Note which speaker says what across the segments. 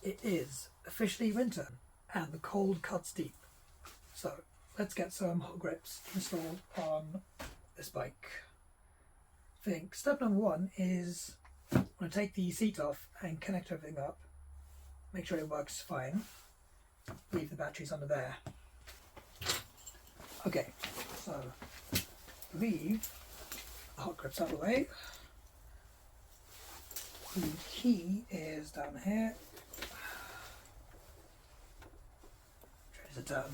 Speaker 1: it is officially winter and the cold cuts deep. So let's get some hot grips installed on this bike. I think step number one is I'm going to take the seat off and connect everything up. Make sure it works fine. Leave the batteries under there. Okay, so leave the hot grips out of the way. The key is down here. Trace it down.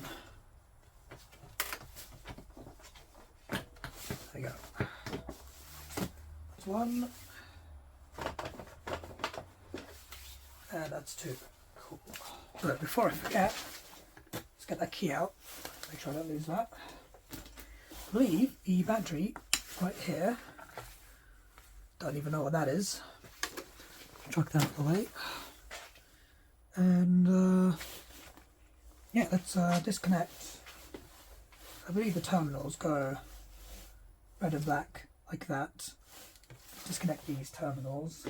Speaker 1: There you go. That's one. And that's two. Cool. But before I forget, let's get that key out. Make sure I don't lose that. Leave the battery right here. Don't even know what that is. Chuck that out of the way. And yeah, let's disconnect. I believe the terminals go red and black like that. Disconnect these terminals.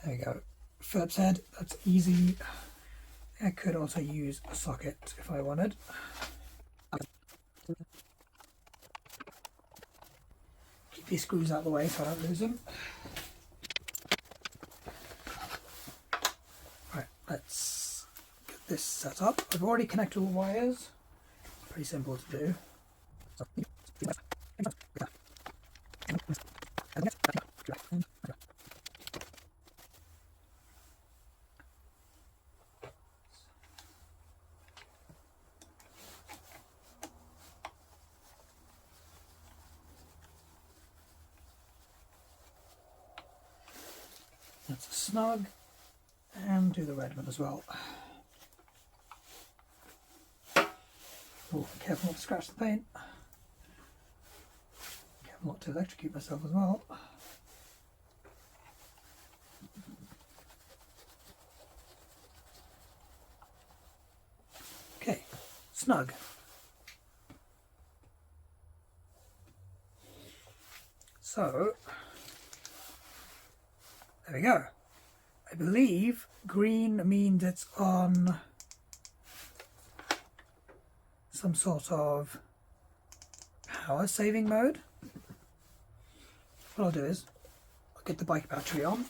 Speaker 1: There we go. Phillips head, that's easy. I could also use a socket if I wanted. Keep these screws out of the way so I don't lose them. Right, let's get this set up. I've already connected all the wires. It's pretty simple to do. That's a snug, and do the red one as well. Oh, careful not to scratch the paint. Careful not to electrocute myself as well. Okay, snug. So, there we go. I believe green means it's on some sort of power saving mode. What I'll do is I'll get the bike battery on.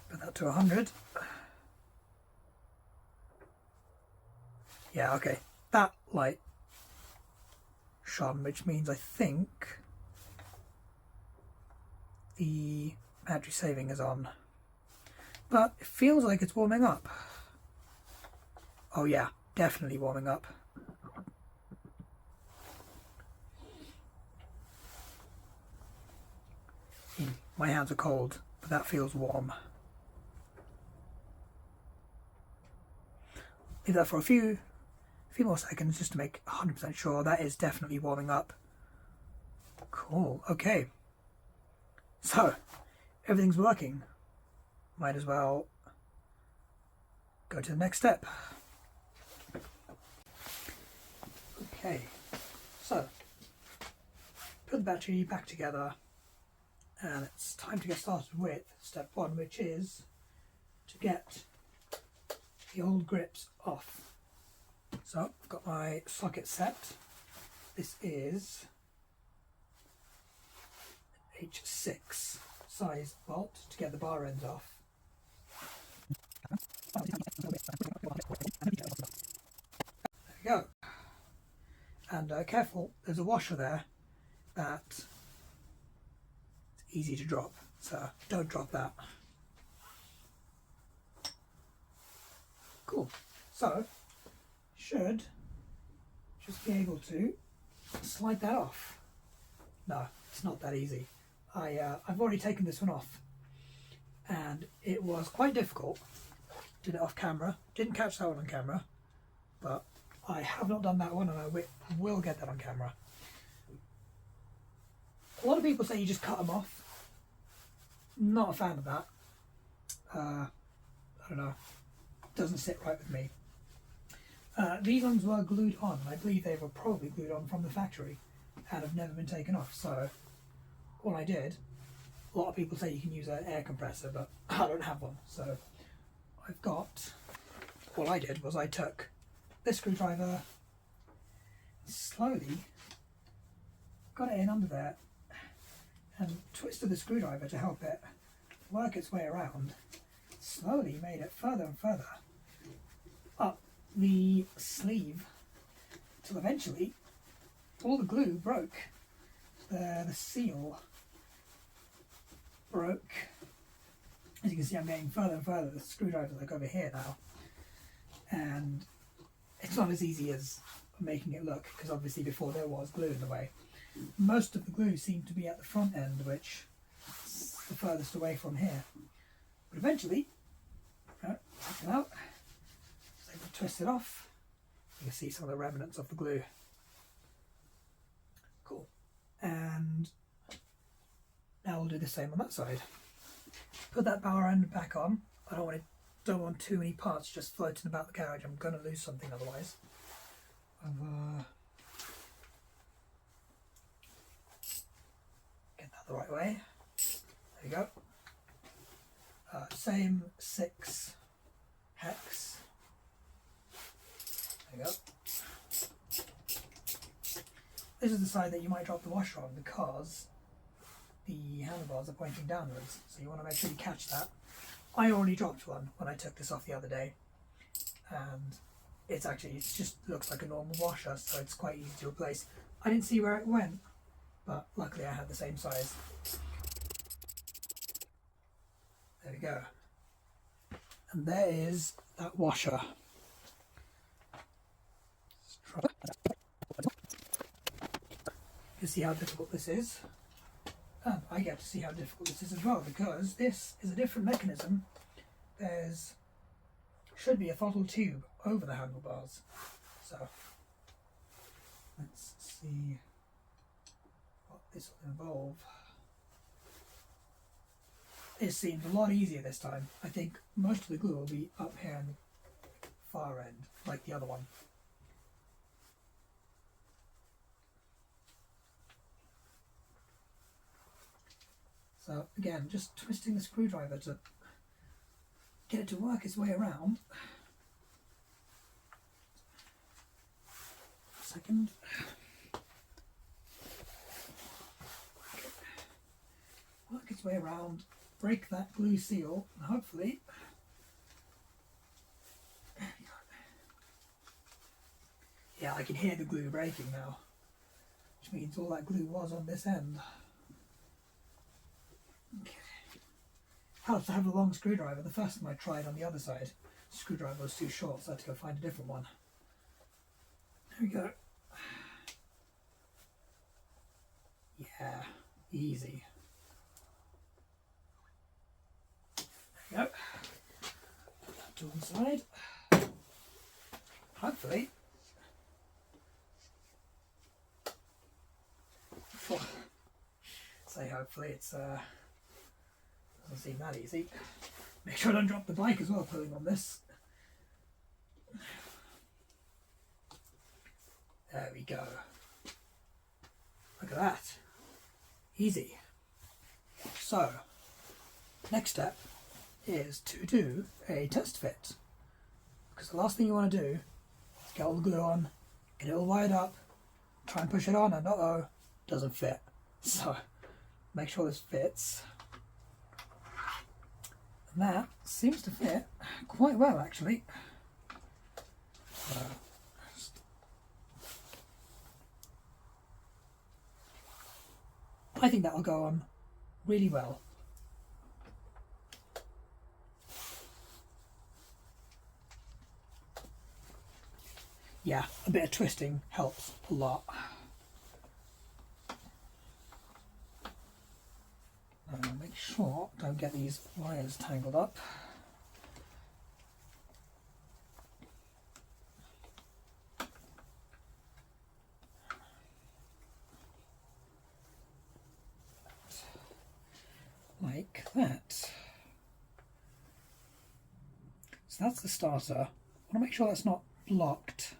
Speaker 1: Put that to 100. Yeah, okay. That light shone, which means I think the battery saving is on. But it feels like it's warming up. Oh yeah, definitely warming up. My hands are cold, but that feels warm. Leave that for a few more seconds just to make 100% sure. That is definitely warming up. Cool, okay. So, everything's working. Might as well go to the next step. Okay, so put the battery back together, and it's time to get started with step one, which is to get the old grips off. So I've got my socket set. This is an H6 size bolt to get the bar ends off. There we go. And careful, there's a washer there that is easy to drop, so don't drop that. Cool. So should just be able to slide that off. No, it's not that easy. I've already taken this one off, and it was quite difficult. Did it off camera. Didn't catch that one on camera, but I have not done that one, and I will get that on camera. A lot of people say you just cut them off. Not a fan of that. I don't know. Doesn't sit right with me. These ones were glued on. I believe they were probably glued on from the factory and have never been taken off. So all I did, a lot of people say you can use an air compressor, but I don't have one. So I've got, all I did was I took this screwdriver, slowly got it in under there and twisted the screwdriver to help it work its way around, slowly made it further and further up the sleeve till eventually all the glue broke. The seal broke. As you can see, I'm getting further and further. The screwdriver's like over here now, and it's not as easy as making it look, because obviously before there was glue in the way. Most of the glue seemed to be at the front end, which is the furthest away from here. But eventually, take it out, so I can twist it off. You can see some of the remnants of the glue. Cool. And now we'll do the same on that side. Put that power end back on. I don't want too many parts just floating about the carriage. I'm going to lose something otherwise. Get that the right way. There you go. Same 6 hex. There you go. This is the side that you might drop the washer on because the handlebars are pointing downwards, so you want to make sure you catch that. I already dropped one when I took this off the other day, and it just looks like a normal washer, so it's quite easy to replace. I didn't see where it went, but luckily I had the same size. There we go. And there is that washer. You see how difficult this is, and I get to see how difficult this is as well, because this is a different mechanism. There's should be a throttle tube over the handlebars, so let's see what this will involve. It seems a lot easier this time. I think most of the glue will be up here on the far end, like the other one. So again, just twisting the screwdriver to get it to work its way around. Second. Work its way around, break that glue seal, and hopefully yeah, I can hear the glue breaking now, which means all that glue was on this end. Okay. Helps to have a long screwdriver. The first time I tried on the other side, the screwdriver was too short, so I had to go find a different one. There we go. Yeah, easy. There we go. Put that to one side. Hopefully. Say hopefully it's doesn't seem that easy. Make sure I don't drop the bike as well pulling on this. There we go. Look at that. Easy. So, next step is to do a test fit. Because the last thing you want to do is get all the glue on, get it all wired up, try and push it on, and uh-oh, doesn't fit. So, make sure this fits. And that seems to fit quite well, actually. So, I think that will go on really well. Yeah, a bit of twisting helps a lot. Make sure don't get these wires tangled up. Like that. So that's the starter. I want to make sure that's not blocked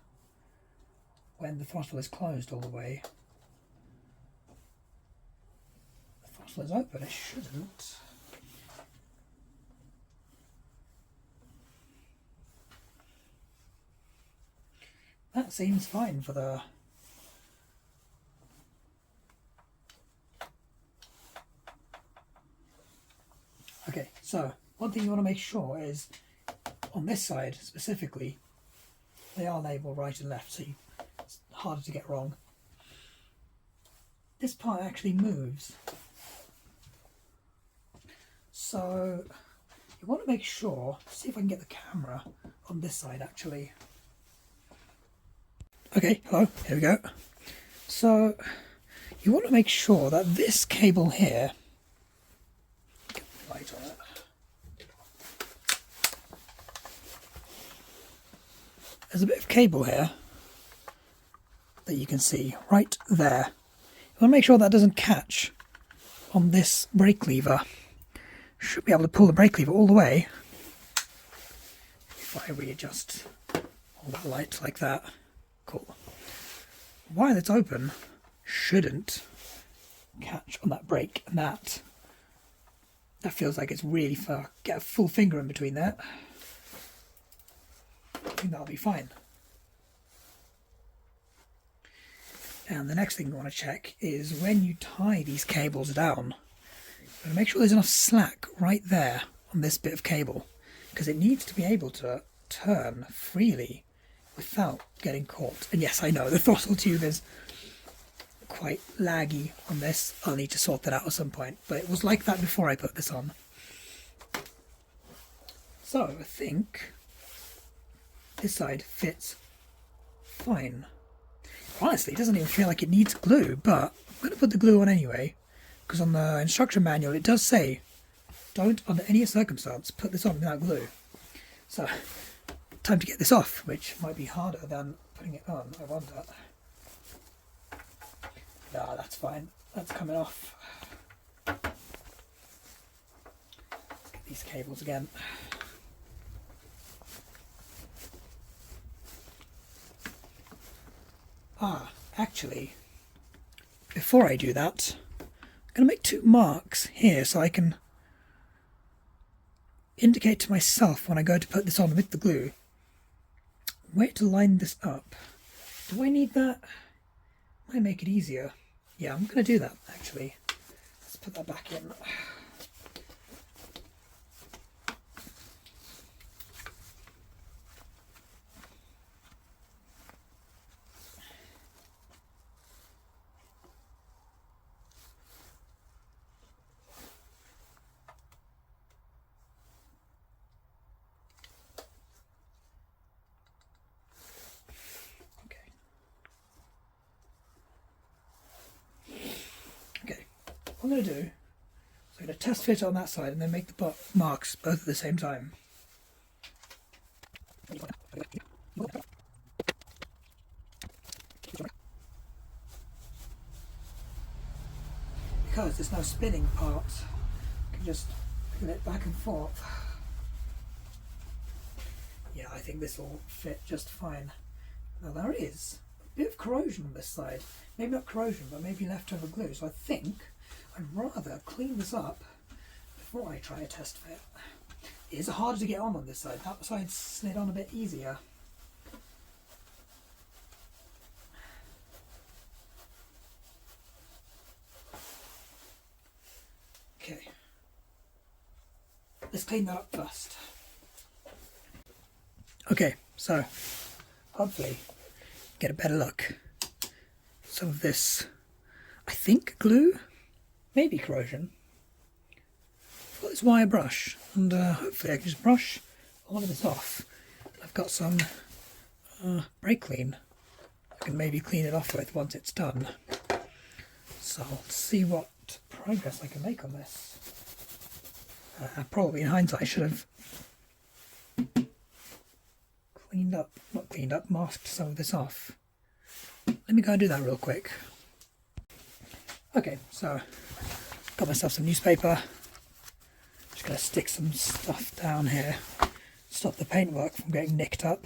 Speaker 1: when the throttle is closed all the way. The throttle is open, it shouldn't. That seems fine for the... Okay, so one thing you want to make sure is on this side specifically, they are labelled right and left, so it's harder to get wrong. This part actually moves. So you want to make sure, see if I can get the camera on this side actually. Okay, hello, here we go. So you want to make sure that this cable here, get the light on it. There's a bit of cable here that you can see right there. You want to make sure that doesn't catch on this brake lever. Should be able to pull the brake lever all the way if I readjust all that light like that. Cool. While it's open, shouldn't catch on that brake, and that feels like it's really far. Get a full finger in between there. I think that'll be fine. And the next thing you want to check is when you tie these cables down, you want to make sure there's enough slack right there on this bit of cable, because it needs to be able to turn freely without getting caught. And yes, I know the throttle tube is quite laggy on this. I'll need to sort that out at some point, but it was like that before I put this on. So I think this side fits fine. Honestly, it doesn't even feel like it needs glue, but I'm going to put the glue on anyway, because on the instruction manual it does say don't under any circumstance put this on without glue. So time to get this off, which might be harder than putting it on, I wonder. Ah, that's fine, that's coming off. Let's get these cables again. Ah, actually, before I do that, I'm going to make 2 marks here so I can indicate to myself when I go to put this on with the glue where to line this up. Do I need that? Might make it easier. Yeah, I'm going to do that actually. Let's put that back in. What I'm going to do is I'm going to test fit on that side and then make the marks both at the same time. Because there's no spinning part, I can just wiggle it back and forth. Yeah, I think this will fit just fine. Now there is a bit of corrosion on this side. Maybe not corrosion, but maybe leftover glue. So I think I'd rather clean this up before I try a test fit. It is harder to get on this side. That side's slid on a bit easier. Okay. Let's clean that up first. Okay, so hopefully get a better look. Some of this, I think, glue, maybe corrosion. I've got this wire brush, and hopefully I can just brush all of this off. I've got some brake clean I can maybe clean it off with once it's done. So I'll see what progress I can make on this. Probably in hindsight I should have masked some of this off. Let me go and do that real quick. Okay, so got myself some newspaper. Just going to stick some stuff down here, stop the paintwork from getting nicked up.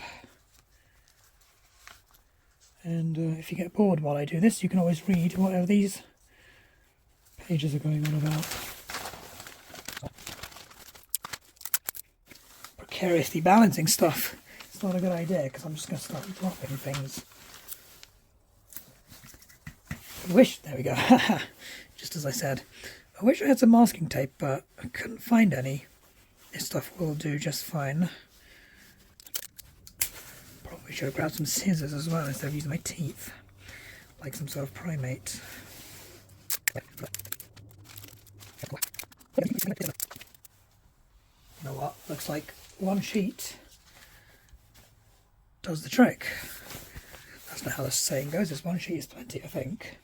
Speaker 1: And if you get bored while I do this, you can always read whatever these pages are going on about. Precariously balancing stuff. It's not a good idea because I'm just going to start dropping things. I wish, there we go, just as I said. I wish I had some masking tape, but I couldn't find any. This stuff will do just fine. Probably should have grabbed some scissors as well instead of using my teeth, like some sort of primate. You know what? Looks like one sheet does the trick. That's not how the saying goes. This one sheet is plenty, I think.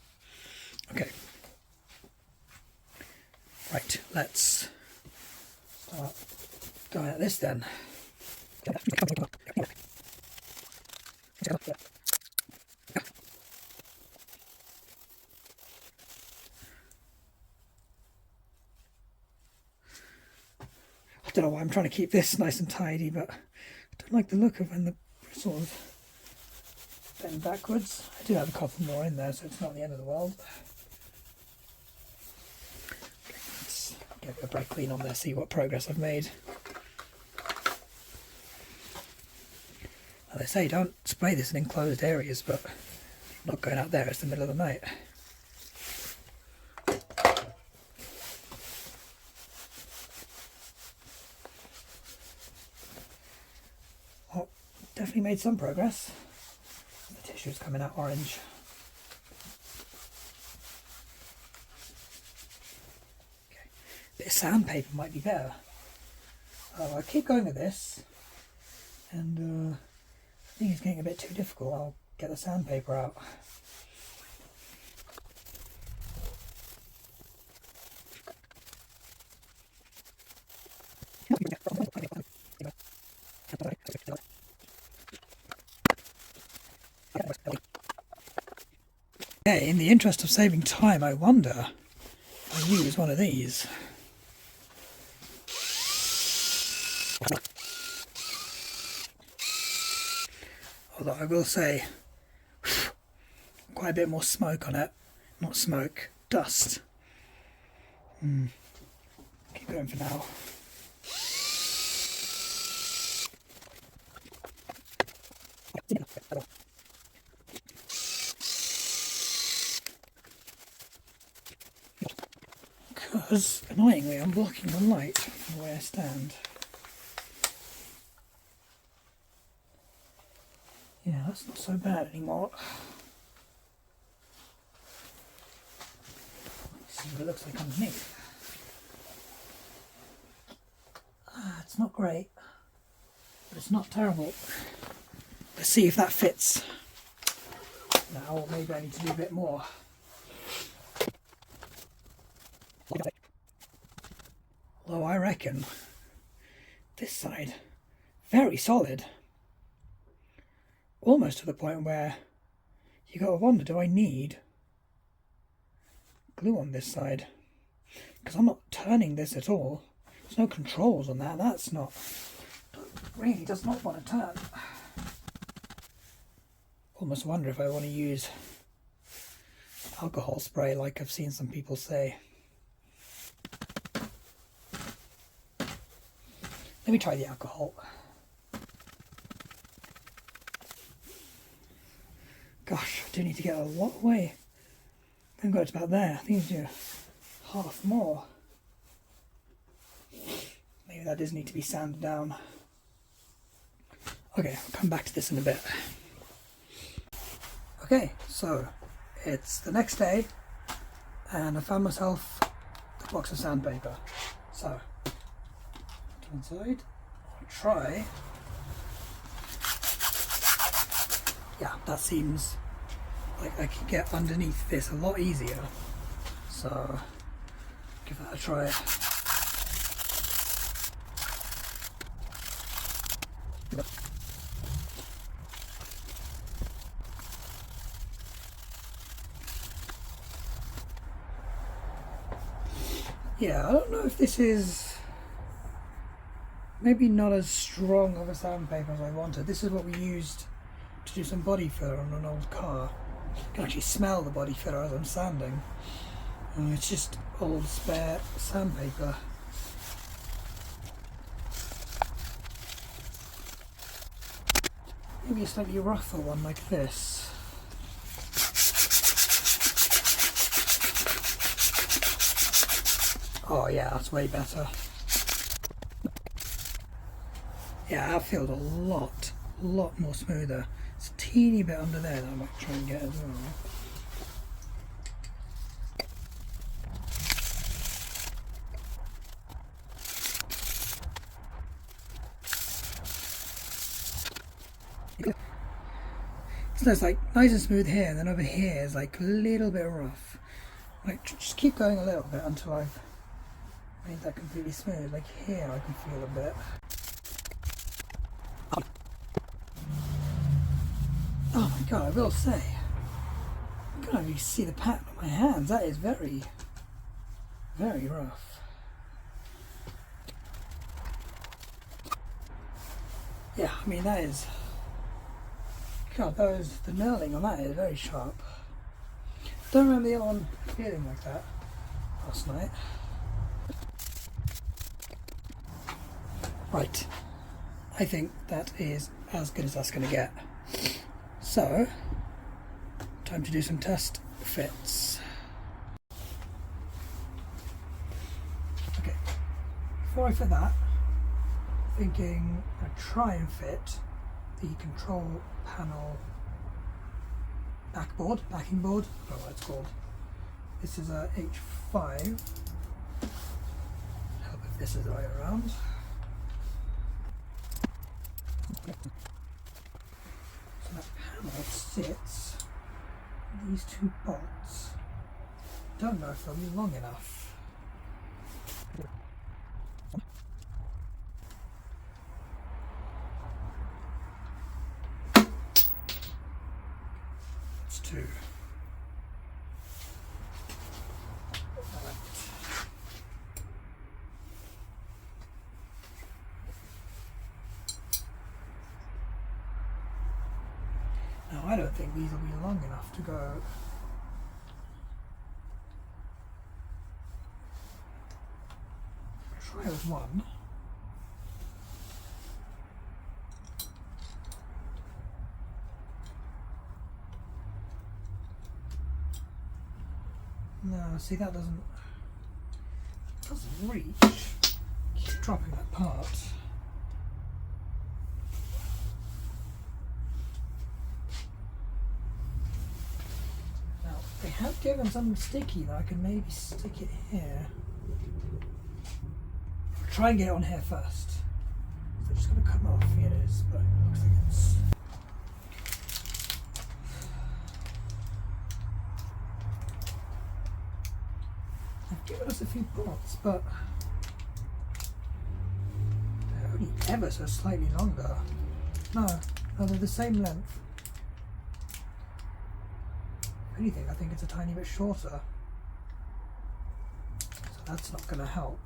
Speaker 1: Okay. Right, let's start going at this then. I don't know why I'm trying to keep this nice and tidy, but I don't like the look of when the sort of bend backwards. I do have a couple more in there, so it's not the end of the world. Okay, let's get a brake clean on there, see what progress I've made. As I say, don't spray this in enclosed areas, but I'm not going out there, it's the middle of the night. Oh, definitely made some progress. The tissue's coming out orange. Okay. Bit of sandpaper might be better. I'll keep going with this, and I think it's getting a bit too difficult. I'll get the sandpaper out. Okay, in the interest of saving time, I wonder if I use one of these. Although I will say, quite a bit more smoke on it. Not smoke, dust. Keep going for now. Because, annoyingly, I'm blocking the light from where I stand. Yeah, that's not so bad anymore. Let's see what it looks like underneath. It's not great, but it's not terrible. Let's see if that fits. Now, or maybe I need to do a bit more. Although I reckon this side, very solid. Almost to the point where you got to wonder, do I need glue on this side? Because I'm not turning this at all. There's no controls on that. That's not, really does not want to turn. Almost wonder if I want to use alcohol spray like I've seen some people say. Let me try the alcohol. Gosh, I do need to get a lot away. I think it's about there. I think I need to do half more. Maybe that does need to be sanded down. Okay, I'll come back to this in a bit. Okay, so it's the next day and I found myself a box of sandpaper. So, to one side, I'll try. Yeah, that seems like I can get underneath this a lot easier. So, give that a try. Yeah, I don't know if this is maybe not as strong of a sandpaper as I wanted. This is what we used to do some body filler on an old car. I can actually smell the body filler as I'm sanding. It's just old spare sandpaper. Maybe a slightly rougher one like this. Oh yeah, that's way better. Yeah, that feels a lot more smoother. It's a teeny bit under there that I might try and get as well. So it's like nice and smooth here, and then over here is like a little bit rough. Like just keep going a little bit until I've made that completely smooth. Like here I can feel a bit. Oh my god, I will say, I can't really see the pattern on my hands. That is very, very rough. Yeah, I mean that is, god, the knurling on that is very sharp. Don't remember the other one feeling like that last night. Right, I think that is as good as that's going to get. So, time to do some test fits. Okay, before I fit that, thinking I'd try and fit the control panel backing board, I don't know what it's called. This is a H5. Help if this is the way around. So that panel sits with these two bolts. Don't know if they'll be long enough. That's two. Now I don't think these will be long enough to go. Try with one. No, see that doesn't reach. Keep dropping that part. Now they have given something sticky that I can maybe stick it here. I'll try and get it on here first. They're just going to come off. Here it is, but it looks like it's. They've given us a few bolts, but they're only ever so slightly longer. No, they're the same length. If anything, I think it's a tiny bit shorter. So that's not going to help.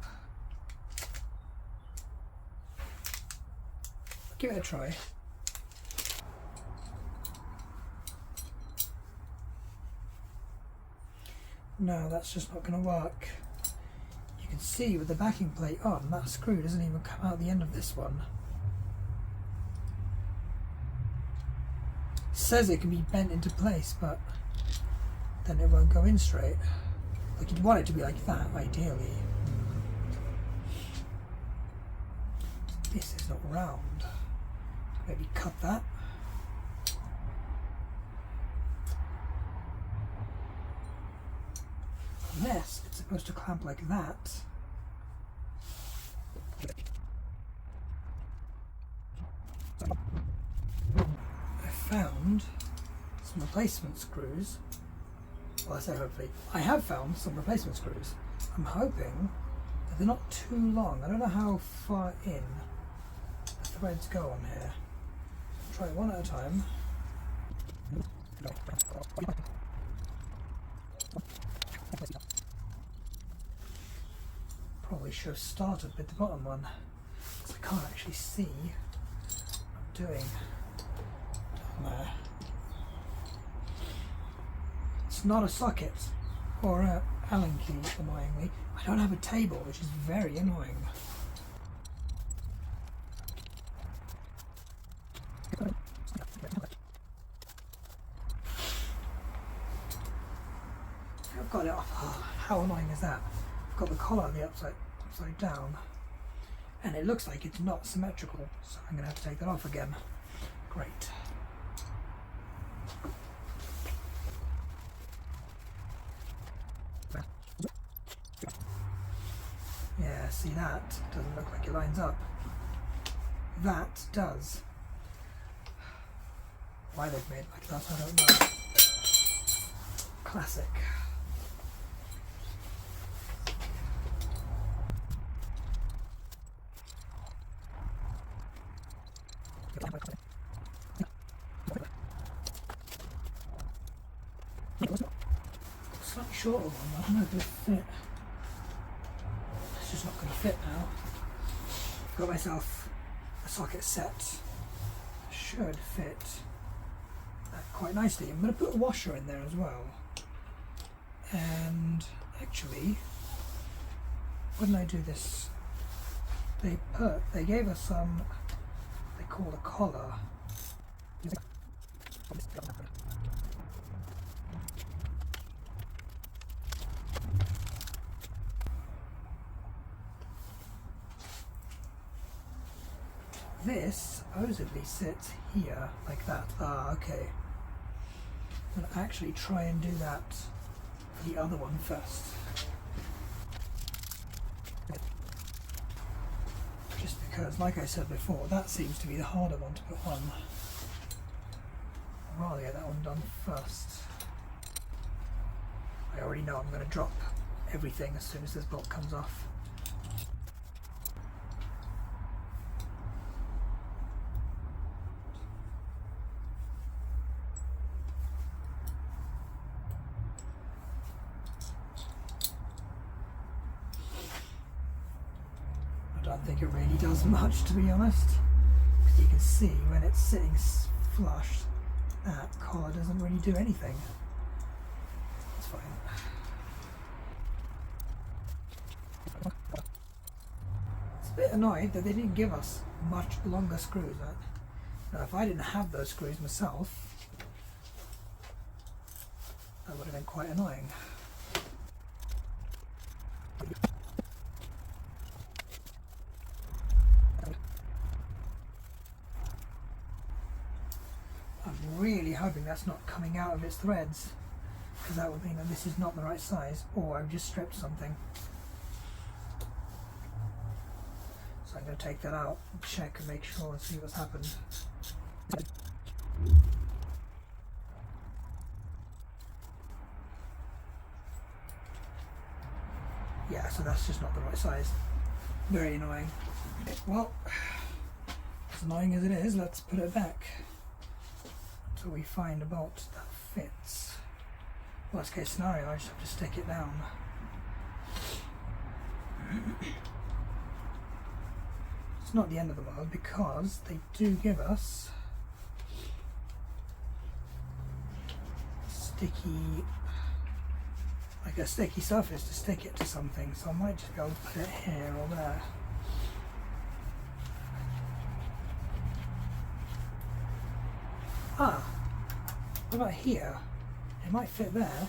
Speaker 1: Give it a try. No, that's just not going to work. You can see with the backing plate on, that screw doesn't even come out the end of this one. It says it can be bent into place, but then it won't go in straight. Like you'd want it to be like that, ideally. This is not round. Maybe cut that. Unless it's supposed to clamp like that. I found some replacement screws. Well, I say hopefully. I have found some replacement screws. I'm hoping that they're not too long. I don't know how far in the threads go on here. I'll try it one at a time. Probably should have started with the bottom one, because I can't actually see what I'm doing down there. It's not a socket or a Allen key, annoyingly. I don't have a table, which is very annoying. I've got it off. Oh, how annoying is that? I've got the collar on the upside down, and it looks like it's not symmetrical, so I'm going to have to take that off again. Great. Yeah, see, that doesn't look like it lines up. That does. Why they've made it like that, I don't know. Classic. Slightly shorter one, I don't know if it'll fit. It's just not going to fit now. I've got myself a socket set. Should fit quite nicely. I'm going to put a washer in there as well. And actually, when I do this, they gave us some, they call a collar. This supposedly sits here like that. Ah, okay. I'm going to actually try and do that for the other one first. Just because, like I said before, that seems to be the harder one to put on. I'd rather get that one done first. I already know I'm going to drop everything as soon as this bolt comes off. I don't think it really does much, to be honest, because you can see when it's sitting flush, that collar doesn't really do anything. It's fine. It's a bit annoyed that they didn't give us much longer screws. Now, if I didn't have those screws myself, that would have been quite annoying. I'm really hoping that's not coming out of its threads, because that would mean that this is not the right size, or I've just stripped something. So I'm going to take that out and check and make sure and see what's happened. Yeah, so that's just not the right size. Very annoying. Well, as annoying as it is, let's put it back until we find a bolt that fits. Worst case scenario, I just have to stick it down. It's not the end of the world, because they do give us a sticky surface to stick it to something, so I might just go and put it here or there. Ah, what about here? It might fit there.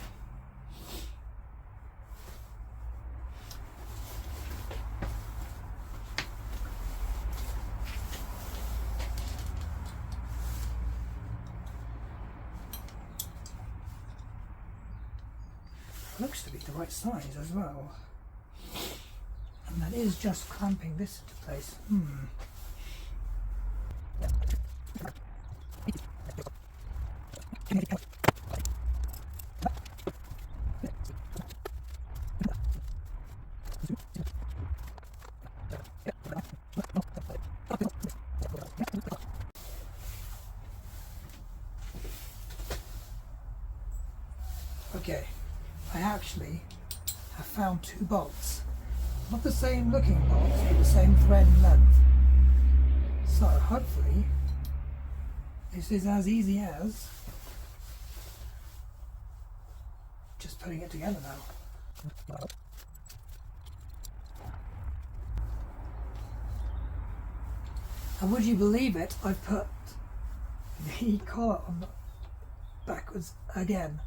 Speaker 1: Looks to be the right size as well. And that is just clamping this into place. Okay, I actually have found two bolts. Not the same looking bolts, but the same thread and length. So hopefully this is as easy as putting it together now. And would you believe it, I've put the collar on backwards again.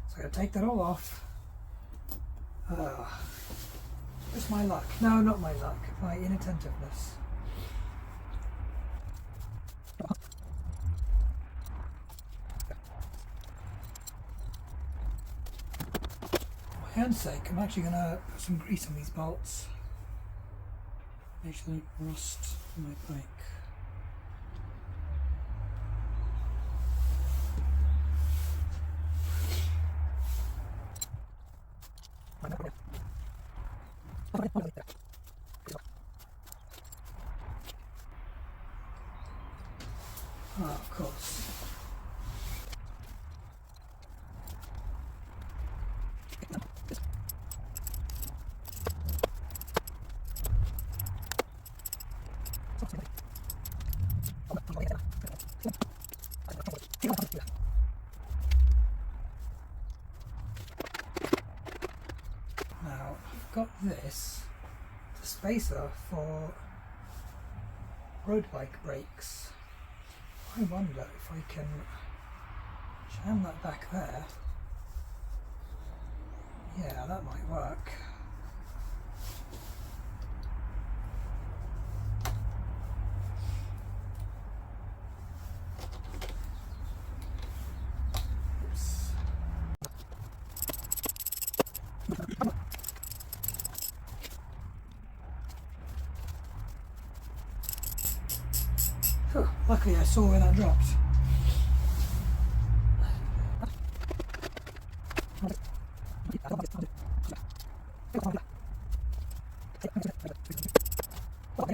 Speaker 1: So I'm going to take that all off. Just my luck. No, not my luck. My inattentiveness. For my own sake, I'm actually going to put some grease on these bolts. Make sure they don't rust on my bike. Oh, of course. Now, I've got this, the spacer for road bike brakes. I wonder if I can jam that back there. Yeah, that might work. Oops. Oh, luckily I saw where that dropped. What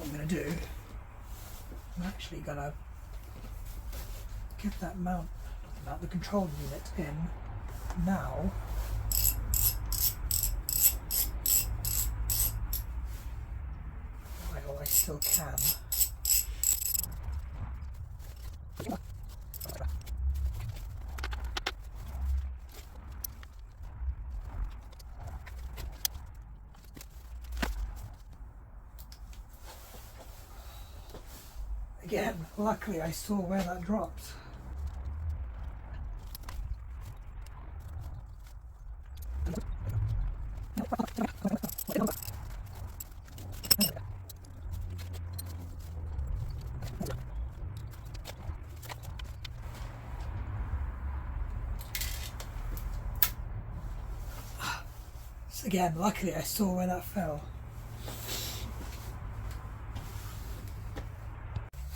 Speaker 1: I'm going to do, I'm actually going to get that the control unit in now. While I still can. Again, luckily I saw where that dropped. Again, luckily I saw where that fell.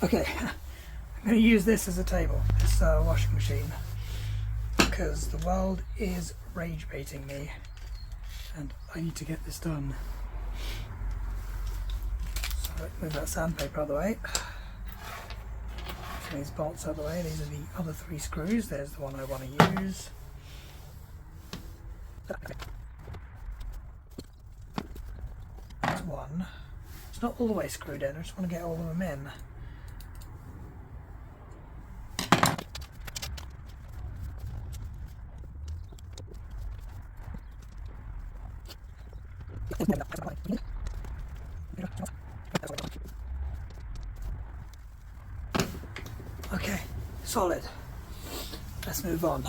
Speaker 1: Okay, I'm going to use this as a table, this washing machine, because the world is rage baiting me and I need to get this done. So move that sandpaper out of the way. Move these bolts out of the way. These are the other 3 screws. There's the one I want to use. That's one. It's not all the way screwed in, I just want to get all of them in. Okay, solid. Let's move on.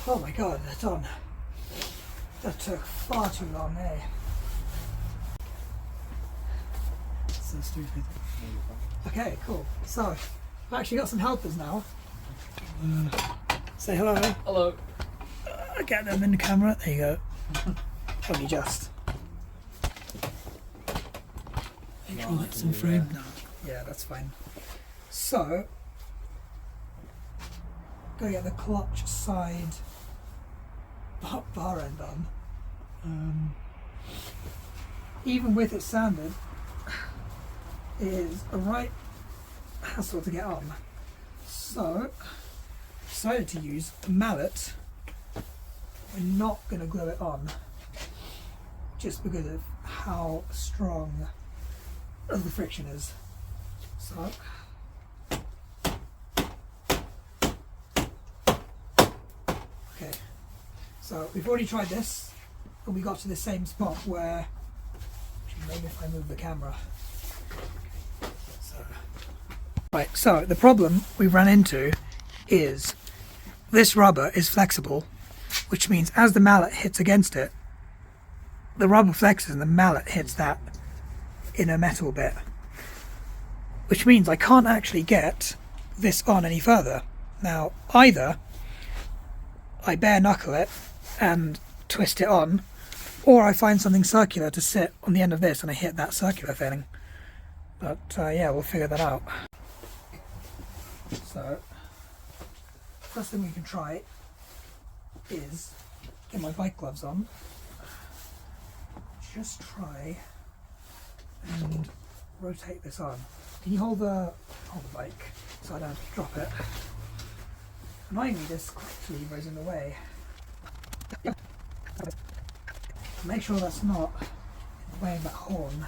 Speaker 1: Oh my god, that's on. That took far too long, eh? So stupid. Okay, cool. So, I've actually got some helpers now. Say hello.
Speaker 2: Hello.
Speaker 1: Get them in the camera. There you go. Only just. Make sure that's in frame. No. Yeah, that's fine. So, gotta get the clutch side bar end on. Even with it sanded, is a right hassle to get on. So I decided to use a mallet. We're not going to glue it on just because of how strong the friction is. So okay, so we've already tried this and we got to the same spot where, maybe if I move the camera. Right, so the problem we ran into is this rubber is flexible, which means as the mallet hits against it, the rubber flexes and the mallet hits that inner metal bit, which means I can't actually get this on any further. Now, either I bare knuckle it and twist it on, or I find something circular to sit on the end of this and I hit that circular thing. But yeah, we'll figure that out. So, first thing we can try is get my bike gloves on. Just try and rotate this on. Can you hold the bike so I don't have to drop it? Annoyingly, this clutch lever is in the way. Make sure that's not in the way of that horn.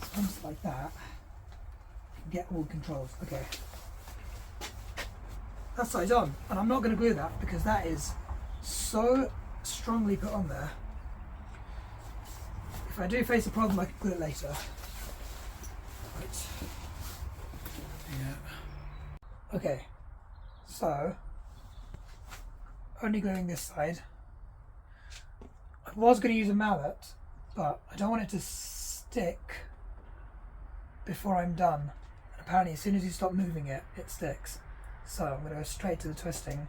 Speaker 1: So once like that, get all controls. Okay, that side's on, and I'm not going to glue that because that is so strongly put on there. If I do face a problem, I can glue it later. Right. Yeah. Okay, so only gluing this side. I was going to use a mallet, but I don't want it to stick before I'm done. Apparently as soon as you stop moving it, it sticks. So I'm going to go straight to the twisting.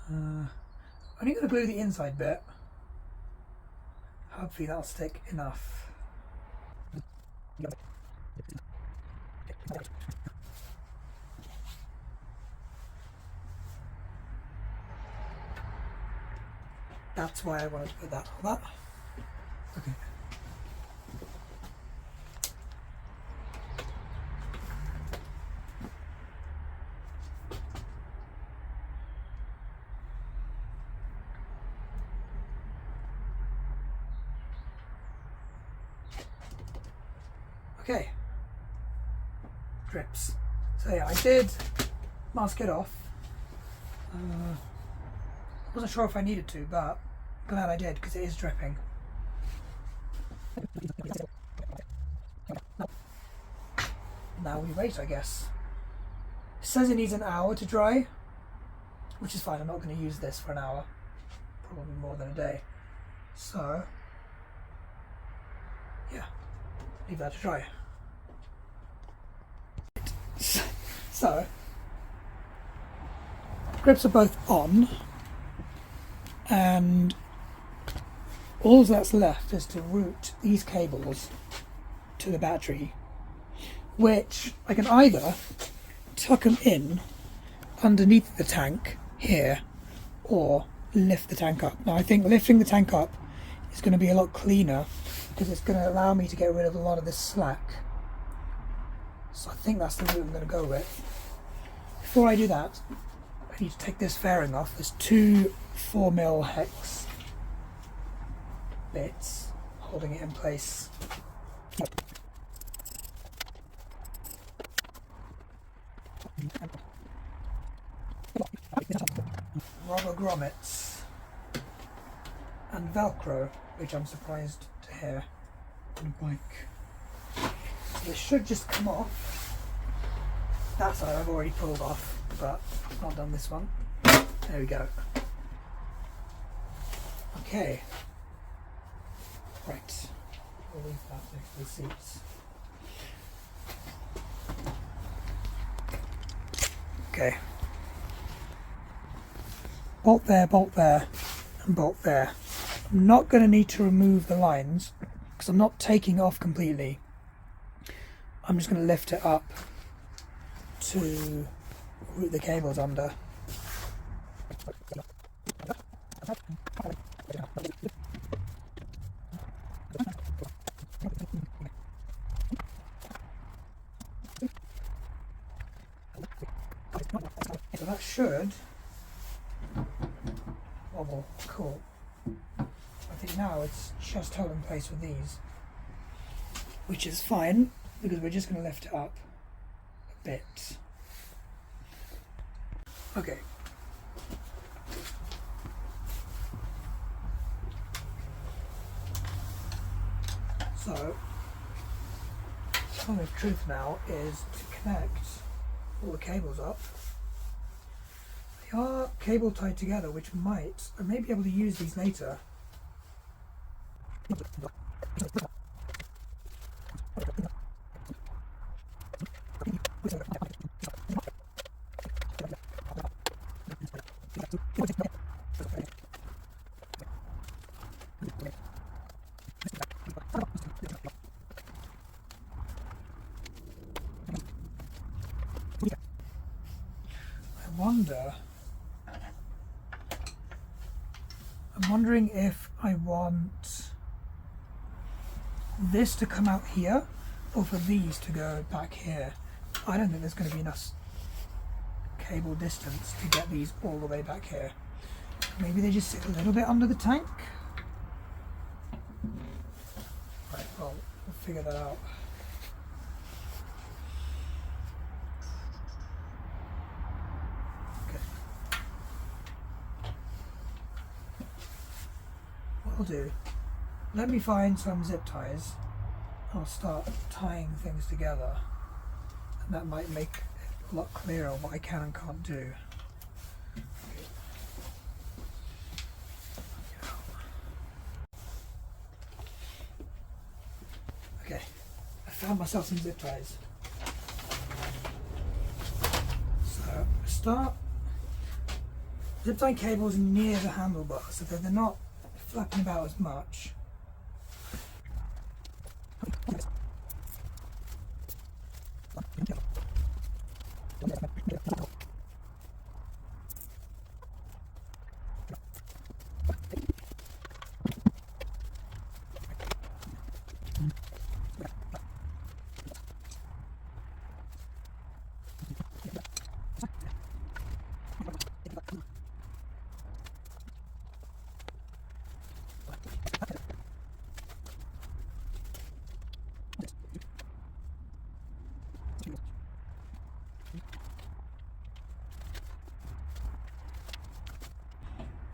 Speaker 1: I'm only going to glue the inside bit. Hopefully that'll stick enough. That's why I wanted to put that on that. Okay. Okay, drips. So yeah, I did mask it off. Wasn't sure if I needed to, but glad I did because it is dripping. Now we wait, I guess. It says it needs an hour to dry, which is fine. I'm not going to use this for an hour, probably more than a day. So yeah, leave that to dry. So grips are both on, and all that's left is to route these cables to the battery, which I can either tuck them in underneath the tank here or lift the tank up. Now I think lifting the tank up is going to be a lot cleaner because it's going to allow me to get rid of a lot of this slack. So I think that's the route I'm going to go with. Before I do that, I need to take this fairing off. There's two 4mm hex bits holding it in place. Rubber grommets and Velcro, which I'm surprised to hear on a bike. So this should just come off. That side I've already pulled off, but I've not done this one. There we go. Okay. Right. We'll leave that next to the seats. Okay. Bolt there, and bolt there. I'm not going to need to remove the lines because I'm not taking it off completely. I'm just going to lift it up to route the cables under. So that should wobble. Cool. I think now it's just held in place with these, which is fine because we're just going to lift it up a bit. Okay. So, the moment of truth now is to connect all the cables up. They are cable tied together, which I may be able to use these later. I'm wondering if I want this to come out here or for these to go back here. I don't think there's going to be enough cable distance to get these all the way back here. Maybe they just sit a little bit under the tank. Right, well, we'll figure that out. I'll do. Let me find some zip ties. I'll start tying things together, and that might make it a lot clearer what I can and can't do. Okay, I found myself some zip ties. So start zip tie cables near the handlebar so that they're not flapping about as much.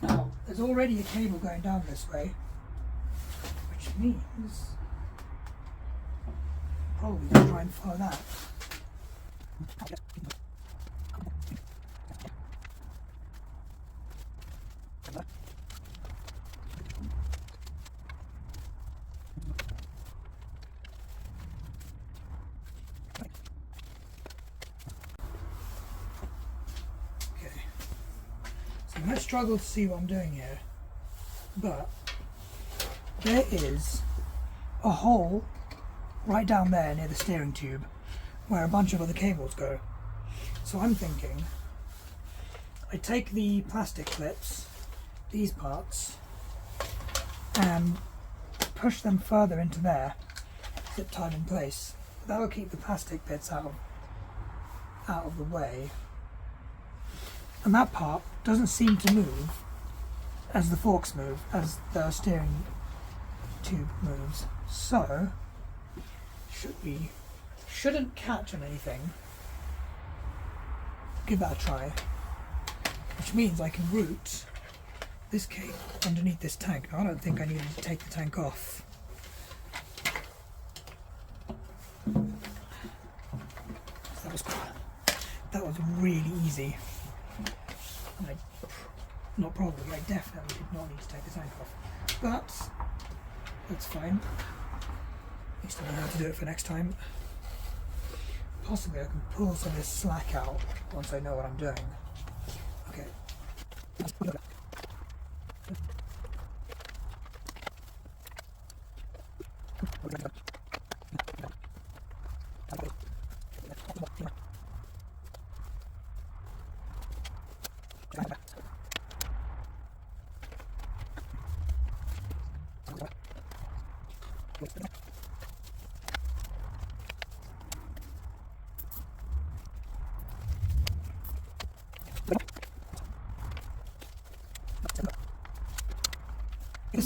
Speaker 1: Now, there's already a cable going down this way, which means probably going to try and follow that. I might struggle to see what I'm doing here, but there is a hole right down there near the steering tube where a bunch of other cables go. So I'm thinking I take the plastic clips, these parts, and push them further into there, zip tied in place. That'll keep the plastic bits out of the way. And that part doesn't seem to move as the forks move, as the steering tube moves. So, shouldn't catch on anything. Give that a try. Which means I can route this cable underneath this tank. Now, I don't think I needed to take the tank off. That was really easy. Not probably, I definitely did not need to take the tank off. But, that's fine. At least I know how to do it for next time. Possibly I can pull some of this slack out once I know what I'm doing. Okay.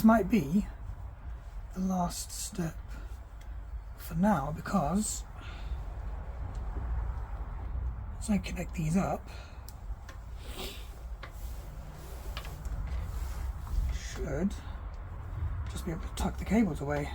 Speaker 1: this might be the last step for now, because as I connect these up, I should just be able to tuck the cables away.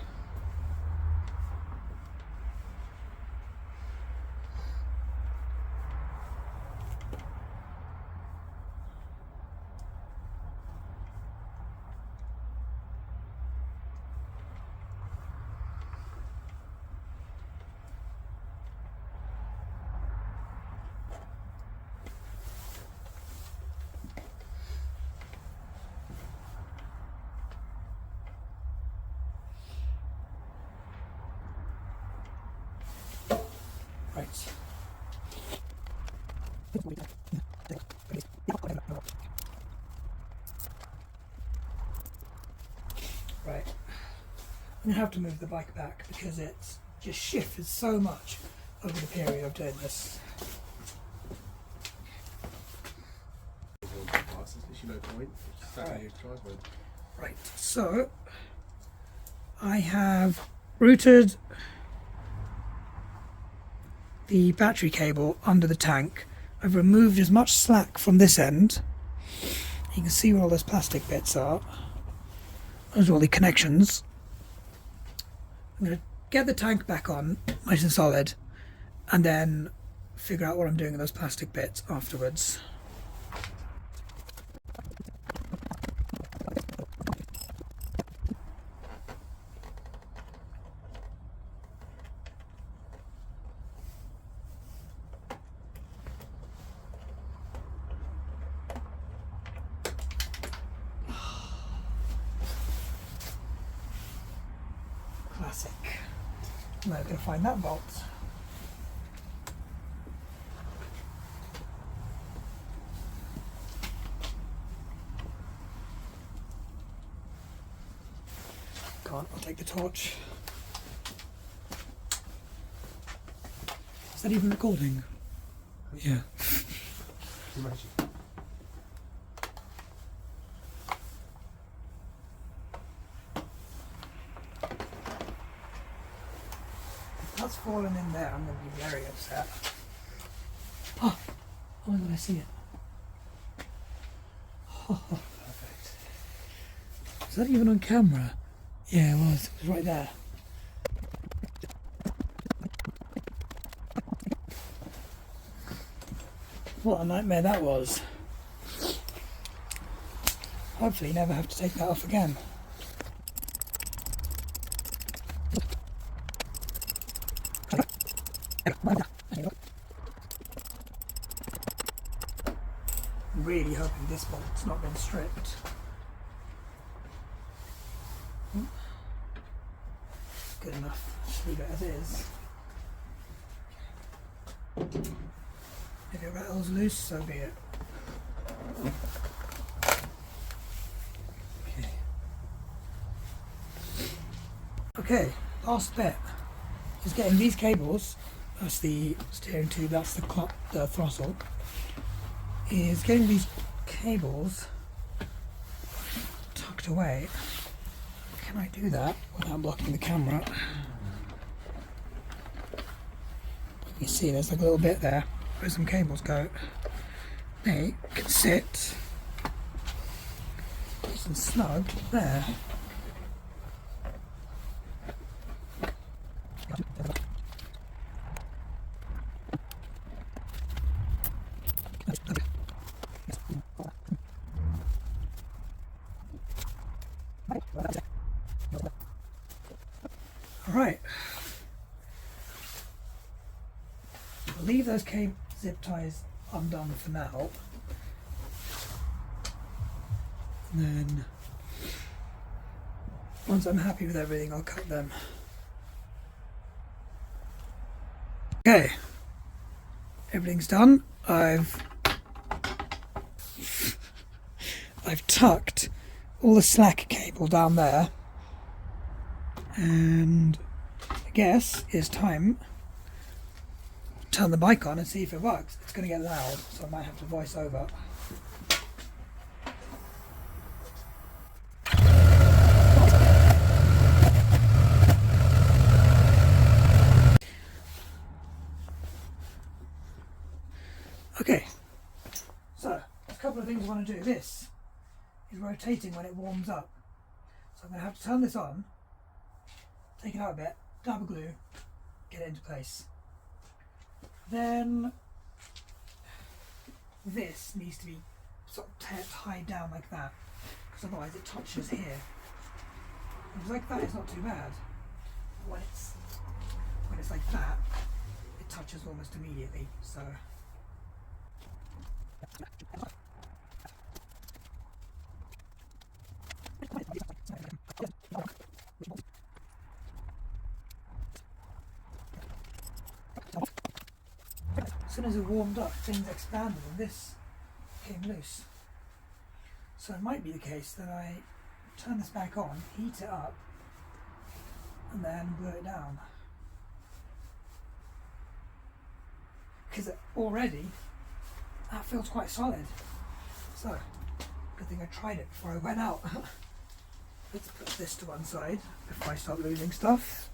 Speaker 1: Right, I'm going to have to move the bike back because it's just shifted so much over the period of doing this. Right, so I have routed the battery cable under the tank. I've removed as much slack from this end. You can see where all those plastic bits are. Those are all the connections. I'm going to get the tank back on, nice and solid, and then figure out what I'm doing with those plastic bits afterwards. Classic. I'm never going to find that bolt. Can't, I'll take the torch. Is that even recording? Yeah. That's fallen in there, I'm going to be very upset. Oh my god, I see it. Oh, perfect. Is that even on camera? Yeah, it was right there. What a nightmare that was. Hopefully never have to take that off again. I'm really hoping this bolt's not been stripped. Good enough. Just leave it as is. If it rattles loose, so be it. Okay, last bit is getting these cables. That's the steering tube, that's the throttle. Is getting these cables tucked away. Can I do that without blocking the camera? You see there's like a little bit there where some cables go. They can sit nice and snug there. Alright, I'll leave those zip ties undone for now, and then once I'm happy with everything I'll cut them. Okay, everything's done. I've tucked all the slack cable down there, and I guess it's time to turn the bike on and see if it works. It's going to get loud, so I might have to voice over. want to do. This is rotating when it warms up. So I'm going to have to turn this on, take it out a bit, dab of glue, get it into place. Then this needs to be sort of tied down like that, because otherwise it touches here. Because like that, it's not too bad. When it's like that, it touches almost immediately. So. As soon as it warmed up, things expanded and this came loose. So it might be the case that I turn this back on, heat it up, and then glue it down. Because already that feels quite solid. So, good thing I tried it before I went out. Let's put this to one side before I start losing stuff.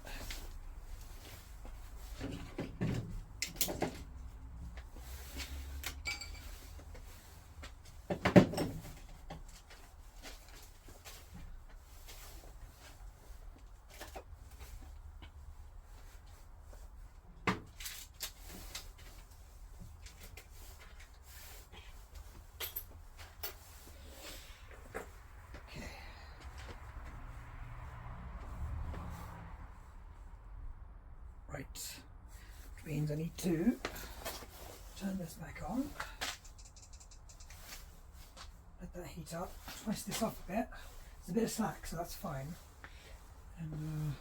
Speaker 1: Right, which means I need to turn this back on, let that heat up, twist this off a bit. There's a bit of slack, so that's fine. And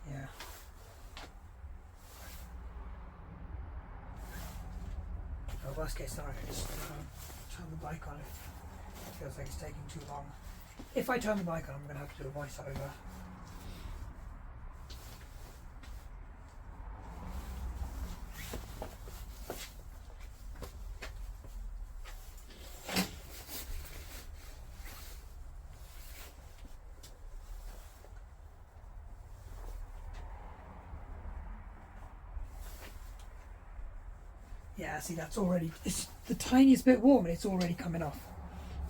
Speaker 1: yeah. So worst case scenario, just turn the bike on if it feels like it's taking too long. If I turn the bike on, I'm going to have to do a voiceover. Yeah, see, that's already, it's the tiniest bit warm and it's already coming off.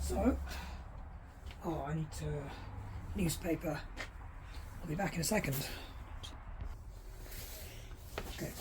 Speaker 1: So, I need to, newspaper. I'll be back in a second. Okay.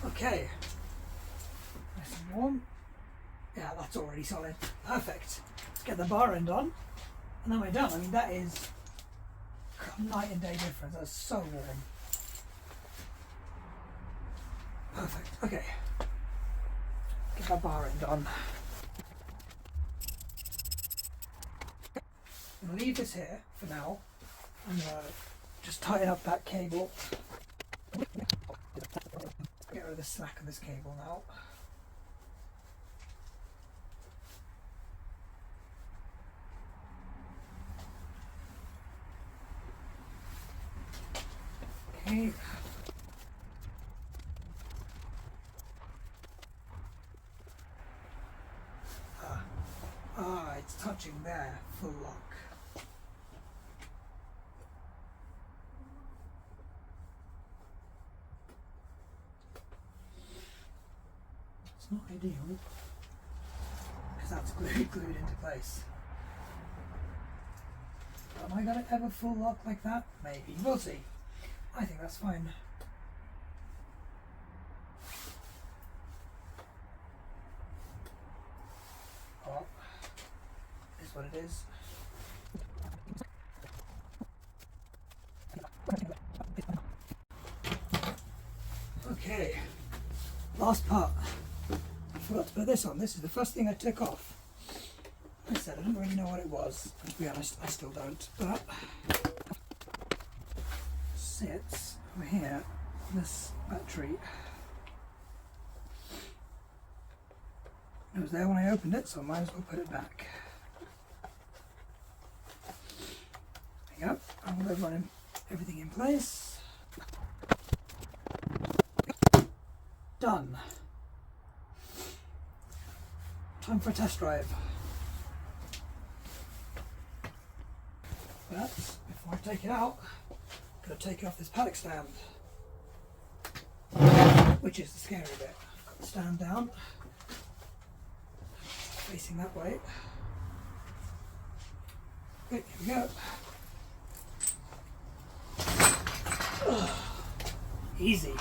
Speaker 1: Okay, nice and warm. Yeah, that's already solid. Perfect. Let's get the bar end on, and then we're done. I mean, that is night and day difference. That's so warm. Perfect. Okay, get that bar end on. I'm gonna leave this here for now. I'm gonna just tighten up that cable. Get rid of the slack of this cable now. Okay. It's touching there, full lock. It's not ideal, because that's glued into place. Am I going to ever full lock like that? Maybe. We'll see. I think that's fine. Oh, is what it is. Okay, last part. I forgot to put this on. This is the first thing I took off. Like I said, I didn't really know what it was, and to be honest, I still don't, but sits over here, this battery. It was there when I opened it, so I might as well put it back. There you go, I'm going to run everything in place. Done. Time for a test drive. But before I take it out, I'm going to take off this paddock stand, which is the scary bit. I've got the stand down, facing that way. Okay, here we go. Ugh. Easy.